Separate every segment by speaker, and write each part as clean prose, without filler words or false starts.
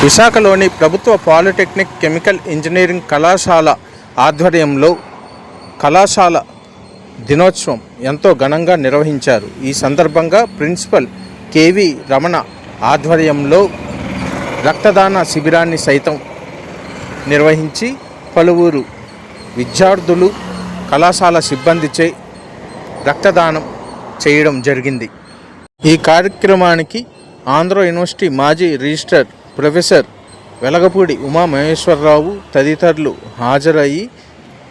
Speaker 1: విశాఖలోని ప్రభుత్వ polytechnic chemical engineering కళాశాల ఆధ్వర్యంలో కళాశాల దినోత్సవం ఎంతో ఘనంగా నిర్వహించారు. ఈ సందర్భంగా ప్రిన్సిపల్ కేవి రమణ ఆధ్వర్యంలో రక్తదాన శిబిరాన్ని సైతం నిర్వహించి పలువురు విద్యార్థులు కళాశాల సిబ్బందిచే రక్తదానం చేయడం జరిగింది. ఈ కార్యక్రమానికి ఆంధ్ర యూనివర్సిటీ మాజీ రిజిస్ట్రార్ ప్రొఫెసర్ వెలగపూడి ఉమామహేశ్వరరావు తదితరులు హాజరయ్యి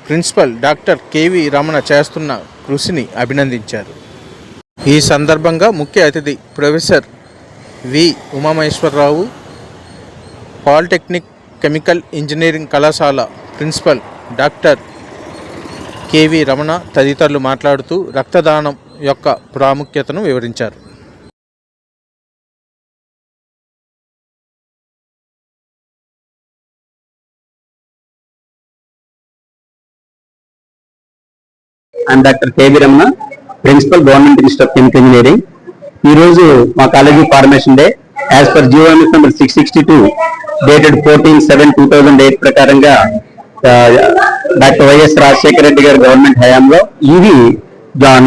Speaker 1: ప్రిన్సిపల్ డాక్టర్ కేవి రమణ చేస్తున్న కృషిని అభినందించారు. ఈ సందర్భంగా ముఖ్య అతిథి professor V Umamaheswara Rao, polytechnic chemical engineering కళాశాల ప్రిన్సిపల్ డాక్టర్ కేవి రమణ తదితరులు మాట్లాడుతూ రక్తదానం యొక్క ప్రాముఖ్యతను వివరించారు.
Speaker 2: I'm Dr. K.V. Ramana, Principal Government Institute of Chemical Engineering. ఈ రోజు మా college formation day as per GOMS number 662 dated 14/7/2008 ప్రకారంగా డాక్టర్ వైఎస్ రాజశేఖర రెడ్డి గారి గవర్నమెంట్ హయాంలో ఇది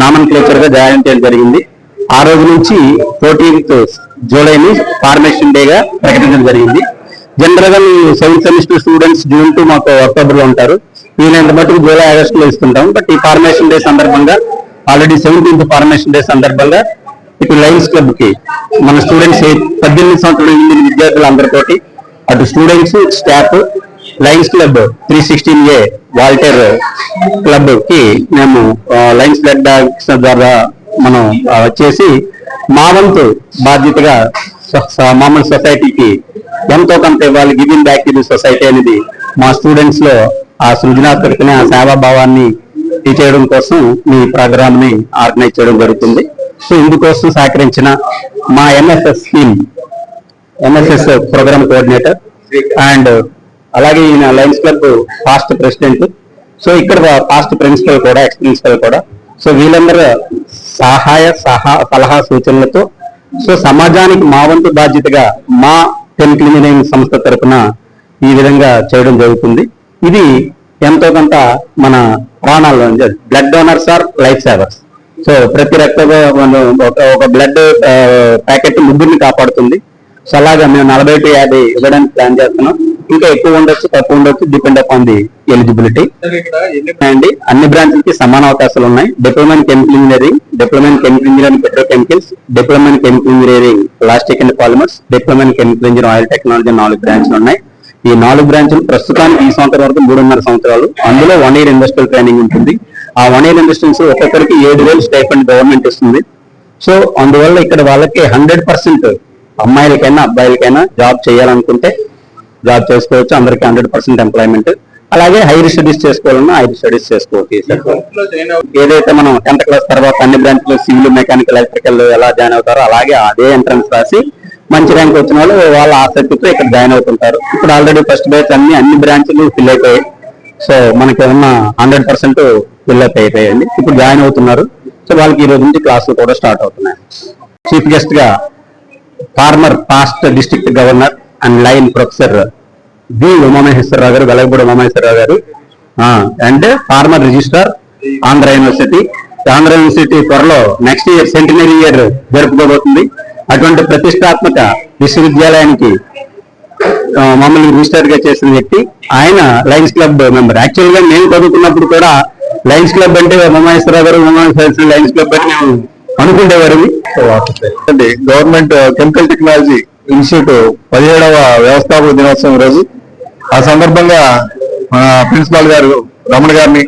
Speaker 2: నామన్క్లేచర్ గా జాయిన్ చేయడం జరిగింది. ఆ రోజు నుంచి 14th జూలైని ఫార్మేషన్ డేగా ప్రకటించడం జరిగింది. జనరల్ గా 7th semester students June to మాకు అక్టోబర్ లో ఉంటారు. వీలైనంత మటుకు జూలై ఆగస్టులో ఇస్తుంటాం. బట్ ఈ ఫార్మేషన్ డే సందర్భంగా ఆల్రెడీ 17th ఫార్మేషన్ డే సందర్భంగా ఇటు లయన్స్ క్లబ్ కి మన స్టూడెంట్స్ 18 సంవత్సరాల విద్యార్థులందరితోటి అటు students staff lions club 316A Waltair club కి మేము లయన్స్ బ్లడ్ బ్యాంక్స్ ద్వారా మనం వచ్చేసి మా వంతు బాధ్యతగా మామూలు సొసైటీకి ఎంతో కొంత ఇవ్వాలి, giving back to the society అనేది మా స్టూడెంట్స్ లో ఆ సృజనాత్మకతని ఆ సేవాభావాన్ని చేయడం కోసం ఈ ప్రోగ్రామ్ ని ఆర్గనైజ్ చేయడం జరుగుతుంది. సో ఇందుకోసం సహకరించిన మా ఎన్ఎస్ఎస్ ప్రోగ్రామ్ కోఆర్డినేటర్ అండ్ అలాగే ఈయన Lions club past president, so ఇక్కడ పాస్ట్ ప్రిన్సిపల్ కూడా ఎక్స్ ప్రిన్సిపల్ కూడా, సో వీళ్ళందరూ సలహా సూచనలతో సో సమాజానికి మా వంతు బాధ్యతగా మా కెమికల్ ఇంజనీరింగ్ సంస్థ తరఫున ఈ విధంగా చేయడం జరుగుతుంది. ఇది ఎంతో కొంత మన ప్రాణాల్లో blood donors are life savers. So ప్రతి ఒక బ్లడ్ ప్యాకెట్ ముగ్గురిని కాపాడుతుంది. సో అలాగా మేము 40 to 50 ఇవ్వడానికి ప్లాన్ చేస్తున్నాం. ఇంకా ఎక్కువ ఉండొచ్చు, తక్కువ ఉండొచ్చు, డిపెండ్ అపాన్ ది ఎలిజిబిలిటీ. అండి అన్ని బ్రాంచ్లకి సమాన అవకాశాలు ఉన్నాయి. Diploma in chemical engineering, diploma in chemical engineering petrochemicals, diploma in chemical engineering plastic and polymers, diploma in chemical engineering oil technology 4 బ్రాంచ్లు ఉన్నాయి. ఈ 4 బ్రాంచ్లు ప్రస్తుతానికి ఈ సంవత్సరం వరకు 3.5 సంవత్సరాలు. అందులో 1 year ఇండస్ట్రియల్ ట్రైనింగ్ ఉంటుంది. ఆ 1 year ఇండస్ట్రియల్స్ ఒక్కొక్కరికి 7,000 స్టైఫండ్ గవర్నమెంట్ ఇస్తుంది. సో అందువల్ల ఇక్కడ వాళ్ళకి 100% అమ్మాయిలకైనా అబ్బాయిలకైనా జాబ్ చేయాలనుకుంటే జాబ్ చేసుకోవచ్చు. అందరికి 100% ఎంప్లాయ్మెంట్. అలాగే హైయర్ స్టడీస్ చేసుకోవాలన్నా హైయర్ స్టడీస్ చేసుకోవచ్చు. ఏదైతే మనం 10th క్లాస్ తర్వాత అన్ని బ్రాంచ్లు సివిల్, మెకానికల్, ఎలక్ట్రికల్ ఎలా జాయిన్ అవుతారో అలాగే అదే ఎంట్రన్స్ రాసి మంచి ర్యాంక్ వచ్చిన వాళ్ళు వాళ్ళ ఆసక్తితో ఇక్కడ జాయిన్ అవుతుంటారు. ఇప్పుడు ఆల్రెడీ ఫస్ట్ బ్యాచ్ అన్ని బ్రాంచ్లు ఫిల్ అయిపోయాయి. సో మనకి ఉన్న 100% ఫిల్ అప్ అయిపోయాయండి. ఇప్పుడు జాయిన్ అవుతున్నారు. సో వాళ్ళకి ఈ రోజు నుంచి క్లాసులు కూడా స్టార్ట్ అవుతున్నాయి. చీఫ్ గెస్ట్ గా former past district governor and lion professor V Umamaheswara Rao గారు, వెలగపూడి ఉమామహేశ్వరరావు గారు and former registrar Andhra university. Andhra university త్వరలో నెక్స్ట్ ఇయర్ సెంటినరీ ఇయర్ జరుపుకోబోతుంది. అటువంటి ప్రతిష్టాత్మక విశ్వవిద్యాలయానికి మమ్మల్ని రిజిస్టర్ గా చేసిన వ్యక్తి ఆయన. Lions club member. యాక్చువల్ గా నేను చదువుకున్నప్పుడు కూడా లయన్స్ క్లబ్ అంటే ఉమామహేశ్వరరావు గారు, ఉమామహేశ్వర లయన్స్ క్లబ్ అని మేము అనుకునేవారు.
Speaker 3: గవర్నమెంట్ కెమికల్ టెక్నాలజీ ఇన్స్టిట్యూట్ 17వ వ్యవస్థాపక దినోత్సవం రోజు. ఆ సందర్భంగా మన ప్రిన్సిపాల్ గారు రమణ గారిని,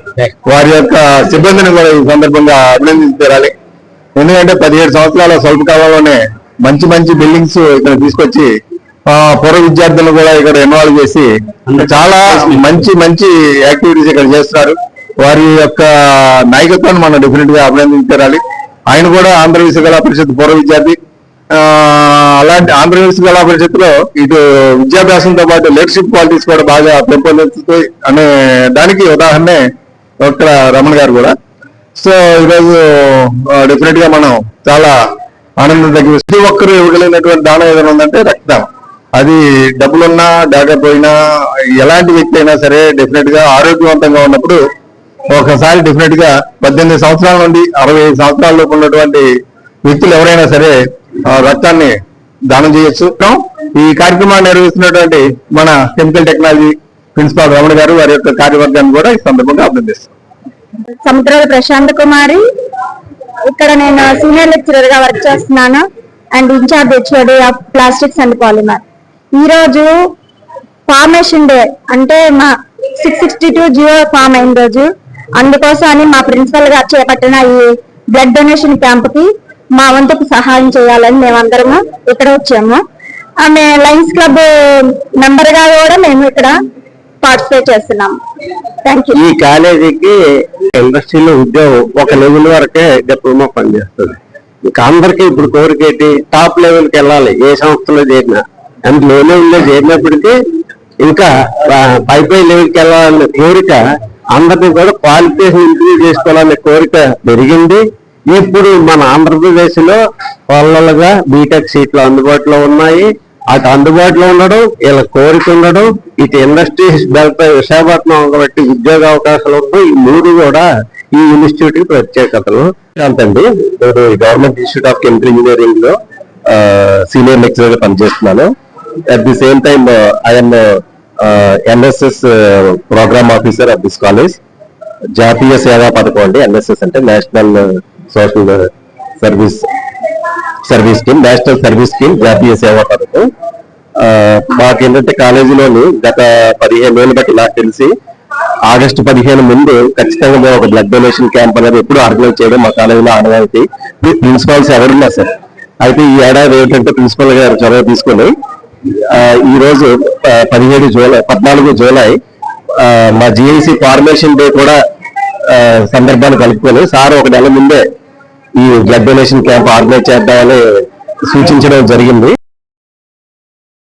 Speaker 3: వారి యొక్క సిబ్బందిని కూడా ఈ సందర్భంగా అభినందించాలి. ఎందుకంటే 17 సంవత్సరాల స్వల్ప కాలంలోనే మంచి మంచి బిల్డింగ్స్ ఇక్కడ తీసుకొచ్చి పూర్వ విద్యార్థులను కూడా ఇక్కడ ఇన్వాల్వ్ చేసి చాలా మంచి మంచి యాక్టివిటీస్ ఇక్కడ చేస్తున్నారు. వారి యొక్క నాయకత్వాన్ని మనం డెఫినెట్ గా అభినందించాలి. ఆయన కూడా ఆంధ్ర విశ్వకళా పరిషత్ పూర్వ విద్యార్థి. అలాంటి ఆంధ్రప్రదేశ్ కళా పరిషత్తులో ఇటు విద్యాభ్యాసంతో పాటు లీడర్షిప్ క్వాలిటీస్ కూడా బాగా పెంపొందించుతాయి అనే దానికి ఉదాహరణే డాక్టర్ రమణ గారు కూడా. సో ఈరోజు డెఫినెట్ గా మనం చాలా ఆనందం తగ్గి ప్రతి ఒక్కరు ఇవ్వగలిగినటువంటి దానం ఏదైనా ఉందంటే రక్తదానం. అది డబ్బులున్నా లేకపోయినా ఎలాంటి వ్యక్తి అయినా సరే డెఫినెట్ గా ఆరోగ్యవంతంగా ఉన్నప్పుడు ఒకసారి డెఫినెట్ గా 18 సంవత్సరాల నుండి 65 సంవత్సరాల లోపు ఉన్నటువంటి వ్యక్తులు ఎవరైనా సరే రక్తాన్ని దానం చేయొచ్చు. ఈ కార్యక్రమాన్ని నిర్వహిస్తున్నటువంటి మన కెమికల్ టెక్నాలజీ ప్రిన్సిపాల్ రమణ గారు వారి యొక్క కార్యవర్గాన్ని కూడా ఈ సందర్భంగా అభినందిస్తాం.
Speaker 4: సముద్రాల ప్రశాంత్ కుమారి, ఇక్కడ నేను సీనియర్ లెక్చరర్ గా వర్క్ చేస్తున్నాను and incharge HOD of plastics and polymer. ఈ రోజు ఫార్మేషన్ డే, అంటే మా 662 జియో ఫామ్ అయిన రోజు. అందుకోసం అని మా ప్రిన్సిపల్ గారు చేపట్టిన ఈ బ్లడ్ డొనేషన్ క్యాంప్ కి మా వంతుకు సహాయం చేయాలని మేమందరము ఇక్కడ వచ్చాము. ఆమె లయన్స్ క్లబ్ మెంబర్ గా కూడా మేము ఇక్కడ పార్టిసిపేట్ చేస్తున్నాము. Thank you.
Speaker 2: ఈ కాలేజీకి ఇండస్ట్రీలో ఉద్యోగం ఒక లెవెల్ వరకే డిప్లొమా పనిచేస్తుంది. ఇంకా అందరికీ ఇప్పుడు కోరికేటి టాప్ లెవెల్కి వెళ్ళాలి. ఏ సంస్థలో చేరినా అండ్ లో లెవెల్లో చేరినప్పటికీ ఇంకా పై లెవెల్కి వెళ్ళాలనే కోరిక అందరినీ కూడా క్వాలిఫికేషన్ ఇంప్రూవ్ చేసుకోవాలనే కోరిక పెరిగింది. ఇప్పుడు మన ఆంధ్రప్రదేశ్ లో వాళ్ళగా బీటెక్ సీట్లు అందుబాటులో ఉన్నాయి. అటు అందుబాటులో ఉండడం, వీళ్ళ కోరిక ఉండడం, ఇటు ఇండస్ట్రీస్ వెళ్తాయి విశాఖపట్నం కాబట్టి ఉద్యోగ అవకాశాలు ఉంటాయి. ఈ మూడు కూడా ఈ ఇన్స్టిట్యూట్ కి ప్రత్యేకతలు. అంతండి, government institute of chemical engineering లో సీనియర్ లెక్చరర్ గా పనిచేస్తున్నాను. At the same time I am NSS program officer of this college. జాతీయ సేవా పథకం అండి. ఎన్ఎస్ఎస్ అంటే national social service scheme, national service scheme, జాతీయ సేవా పథకం. మాకేంటంటే కాలేజీలోని గత 15 ఏళ్ళు బట్టి నాకు తెలిసి ఆగస్టు 15 ముందు ఖచ్చితంగా మేము ఒక బ్లడ్ డొనేషన్ క్యాంప్ అనేది ఎప్పుడు ఆర్గనైజ్ చేయడం మా కాలేజీలో ఆనవాయితీ. ప్రిన్సిపాల్స్ ఎవరున్నా సార్. అయితే ఈ ఏడాది ఏంటంటే ప్రిన్సిపల్ గారు చొరవ తీసుకొని ఈ రోజు 14 జూలై మా జిఐసి ఫార్మేషన్ డే కూడా సందర్భాన్ని కలుపుకొని సార్ ఒక నెల ముందే ఈ బ్లడ్ డొనేషన్ క్యాంప్ ఆర్గనైజ్ చేద్దామని సూచించడం జరిగింది.